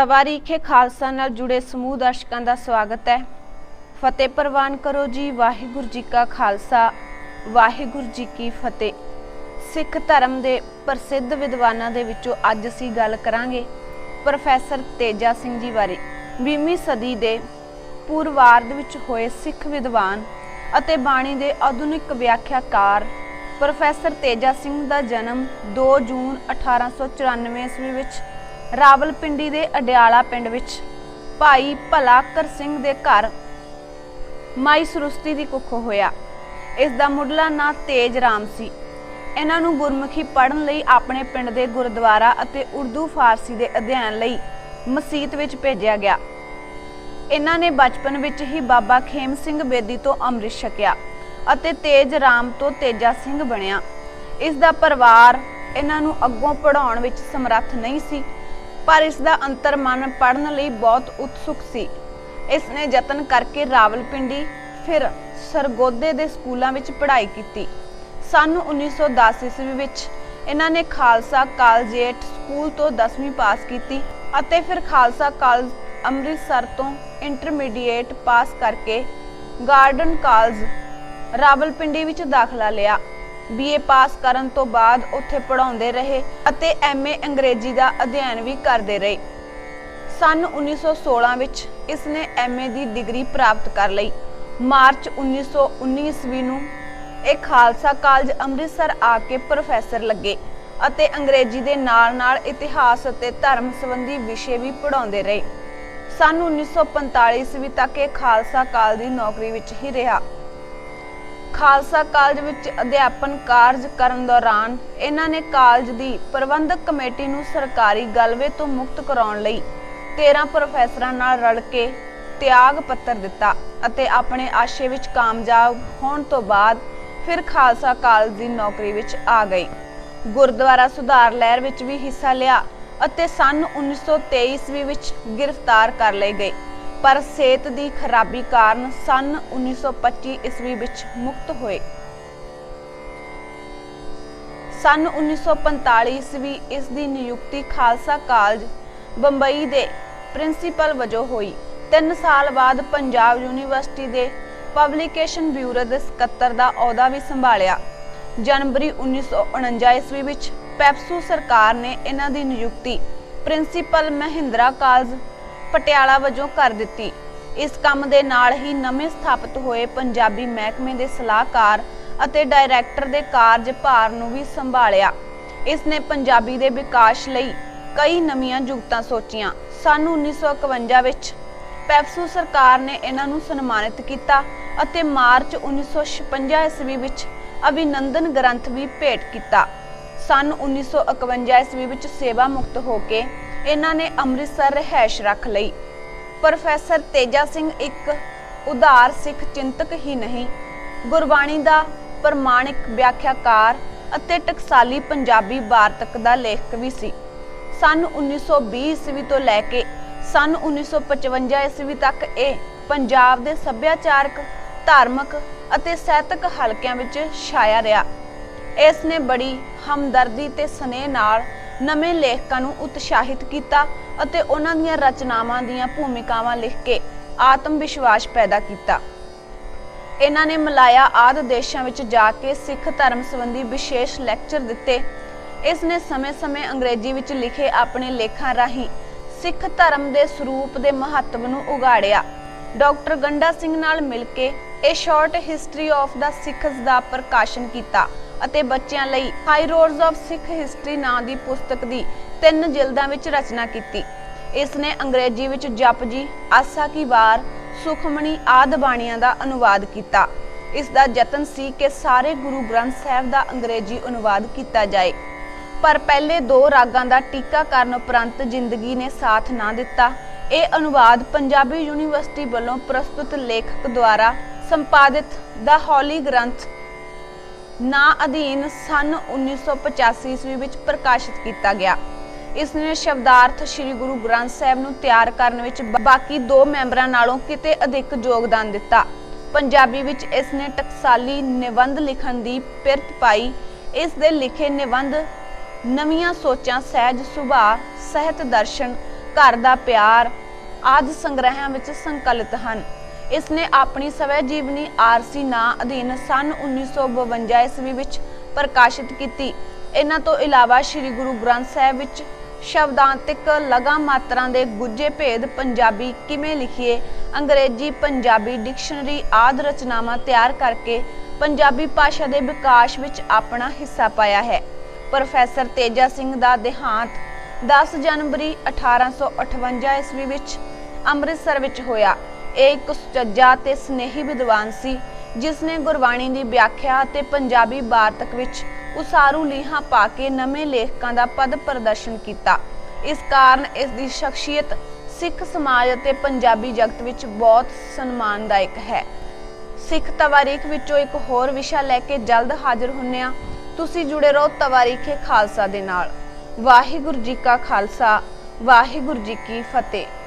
तवारीखे खालसा नाल जुड़े समूह दर्शकों का स्वागत है। फतेह प्रवान करो जी। वाहिगुरू जी का खालसा, वाहिगुरू जी की फतेह। सिख धर्म के प्रसिद्ध विद्वानों के विचों अज असीं गल करांगे प्रोफैसर तेजा सिंह जी बारे। 20वीं सदी के पूर्वार्ध विच होए सिख विद्वान अते बाणी के आधुनिक व्याख्याकार प्रोफैसर तेजा सिंह का जन्म 2 जून 1894 ईस्वी विच रावलपिंडी के अडियाला पिंड विच भाई भलाकर सिंह के घर माई सरुस्ती की कुखों होया। इसका मुढ़ला नां तेज राम सी। इन्हां नूं गुरमुखी पढ़न लई अपने पिंड के गुरुद्वारा अते उर्दू फारसी के अध्ययन लई मसीत विच भेजिया गया। इन्हां ने बचपन विच ही बाबा खेम सिंह बेदी तो अमृत छकिया अते तेज राम तो तेजा सिंह बनिया। इसका परिवार इन्हां नूं अग्गों पढ़ाउण विच समर्थ नहीं सी, पर इसका अंतर मन पढ़न लई बहुत उत्सुक सी। इसने यतन करके रावलपिंडी फिर सरगोधे के स्कूलों में पढ़ाई की। सन 1910 ईस्वी विच इन्हां ने खालसा कालजेट स्कूल तो 10वीं पास की अते फिर खालसा कॉलेज अमृतसर तो इंटरमीडिएट पास करके गार्डन कॉलेज रावलपिंडी विच दाखला लिया। BA पास करन तो बाद उत्थे पढ़ाउंदे रहे अते MA अंग्रेजी का अध्ययन भी करते रहे। सन 1916 विच इसने MA की डिग्री प्राप्त कर लई। मार्च 1919 ईस्वी नूं एक खालसा कॉलेज अमृतसर आके प्रोफैसर लगे अते अंग्रेजी के नाल-नाल इतिहास अते धर्म संबंधी विषय भी पढ़ाउंदे रहे। सन 1945 ईस्वी तक ये खालसा कॉलेज की नौकरी विच ही रहा। खालसा कॉलेज विच अध्यापन कार्य करन दौरान इन्हां ने कॉलेज की प्रबंधक कमेटी नूं सरकारी गलवे तो मुक्त कराउण लई 13 प्रोफैसरां नाल रल के त्याग पत्र दिता अते अपने आशे विच कामयाब होण तो बाद फिर खालसा कॉलेज की नौकरी विच आ गई। गुरुद्वारा सुधार लहर विच भी हिस्सा लिया अते सन 1923 ईस्वी विच गिरफ्तार कर लए गए, पर सेहत की खराबी कारण सन 1925 ईस्वी विच मुक्त हुए। सन 1945 ईस्वी इसकी नियुक्ति खालसा कॉलेज बंबई के प्रिंसीपल वजों हुई। 3 साल बाद पंजाब यूनीवर्सिटी के पब्लिकेशन ब्यूरो के सकत्तर का अहुदा भी संभालिया। जनवरी 1949 ईस्वी विच पैप्सू सरकार ने इन्हां दी नियुक्ति प्रिंसीपल महिंद्रा कॉलेज पटियाला वजों कर दी। इस काम दे नाल ही नवें स्थापित होए पंजाबी महकमे के सलाहकार अते डायरैक्टर के कार्यभार नूं भी संभालिया। इसने पंजाबी के विकास लई कई नवीं जुगतां सोचियां। सन 1951 विच पैप्सू सरकार ने इन्हां नूं सन्मानित किया अते मार्च 1956 ईस्वी विच अभिनंदन ग्रंथ भी भेंट किया। सन 1951 ईस्वी विच सेवा मुक्त होके इन्हां ने अमृतसर रिहायश रख लई। प्रोफैसर तेजा सिंह एक उदार सिख चिंतक ही नहीं, गुरबाणी का प्रमाणिक व्याख्याकार अते टकसाली पंजाबी वार्तक का लेखक भी सी। सन 1920 ईस्वी तो लैके सन 1955 ईस्वी तक ये पंजाब के सभ्याचारक, धार्मिक अते ਸਾਹਿਤਕ हलकिਆਂ विच छाया रहा। इसने बड़ी हमदर्दी ते स्नेह नाल नਵੇਂ लेखकां नूं उत्साहित किया अते उन्हां दीयां रचनावां दीयां भूमिकावां लिख के आत्म विश्वास पैदा किया। इन्हां ने मलाया आदि देशां विच जाके सिख धर्म संबंधी विशेष लैक्चर दिते। इसने समय समय अंग्रेजी विच लिखे अपने लेखां राहीं सिख धर्म के स्वरूप के महत्व नूं उगाड़िया। डॉक्टर गंडा सिंह नाल मिल के a short history of the Sikhs का प्रकाशन किया अते बच्चों लई high roads of Sikh history नां दी पुस्तक दी 3 जिल्दां विच रचना की। इसने अंग्रेजी विच जपजी, आसा की वार, सुखमणी आदि बाणियां दा अनुवाद किया। इसका यतन सी कि सारे गुरु ग्रंथ साहिब का अंग्रेजी अनुवाद किया जाए, पर पहले 2 रागां दा टीका करन उपरंत जिंदगी ने साथ ना दिता। ये अनुवाद पंजाबी यूनीवर्सिटी वालों प्रस्तुत लेखक द्वारा संपादित द हॉली ग्रंथ ना अधीन सन 1985 ईस्वी विच प्रकाशित किया गया। इसने शब्दार्थ श्री गुरु ग्रंथ साहिब नूं तैयार करने विच बाकी 2 मैंबरां नालों किते अधिक योगदान दिता। पंजाबी विच इसने टकसाली निबंध लिखण दी पिरत पाई। इस दे लिखे निबंध नवीं सोचां, सहज सुभाਅ, ਸਾਹਿਤ दर्शन घर दा प्यार आदि संग्रहां विच संकलित हैं। इसने अपनी सवै जीवनी आरसी नां अधीन सन 1952 ईस्वी विच प्रकाशित की। इन्हां तो इलावा श्री गुरु ग्रंथ साहिब विच शब्दांतिक लगा मात्रां दे गुज्जे भेद पंजाबी किवें लिखीए अंग्रेजी पंजाबी डिक्शनरी आदि रचनावां तैयार करके पंजाबी भाषा के विकास विच अपना हिस्सा पाया है। प्रोफैसर तेजा सिंह दा देहांत 10 जनवरी 1858 ईस्वी विच ਅੰਮ੍ਰਿਤਸਰ ਵਿੱਚ ਹੋਇਆ। ਇਹ ਇੱਕ ਸੁਚੱਜਾ ਤੇ ਸਨੇਹੀ ਵਿਦਵਾਨ ਸੀ ਜਿਸਨੇ ਗੁਰਬਾਣੀ ਦੀ ਵਿਆਖਿਆ ਅਤੇ ਪੰਜਾਬੀ ਵਾਰਤਕ ਵਿੱਚ ਉਸਾਰੂ ਲੀਹਾਂ ਪਾ ਕੇ ਨਵੇਂ ਲੇਖਕਾਂ ਦਾ ਪਦ ਪ੍ਰਦਰਸ਼ਨ ਕੀਤਾ। ਇਸ ਕਾਰਨ ਇਸ ਦੀ ਸ਼ਖਸੀਅਤ ਸਿੱਖ ਸਮਾਜ ਅਤੇ ਪੰਜਾਬੀ ਜਗਤ ਵਿੱਚ ਬਹੁਤ ਸਨਮਾਨਦਾਇਕ ਹੈ। ਸਿੱਖ ਤਵਾਰੀਖ ਵਿੱਚੋਂ ਇੱਕ ਹੋਰ ਵਿਸ਼ਾ ਲੈ ਕੇ ਜਲਦ ਹਾਜ਼ਰ ਹੁੰਨੇ ਆ। ਤੁਸੀਂ ਜੁੜੇ ਰਹੋ ਤਵਾਰੀਖੇ ਖਾਲਸਾ ਦੇ ਨਾਲ। ਵਾਹਿਗੁਰੂ ਜੀ ਕਾ ਖਾਲਸਾ, ਵਾਹਿਗੁਰੂ ਜੀ ਕੀ ਫਤਿਹ।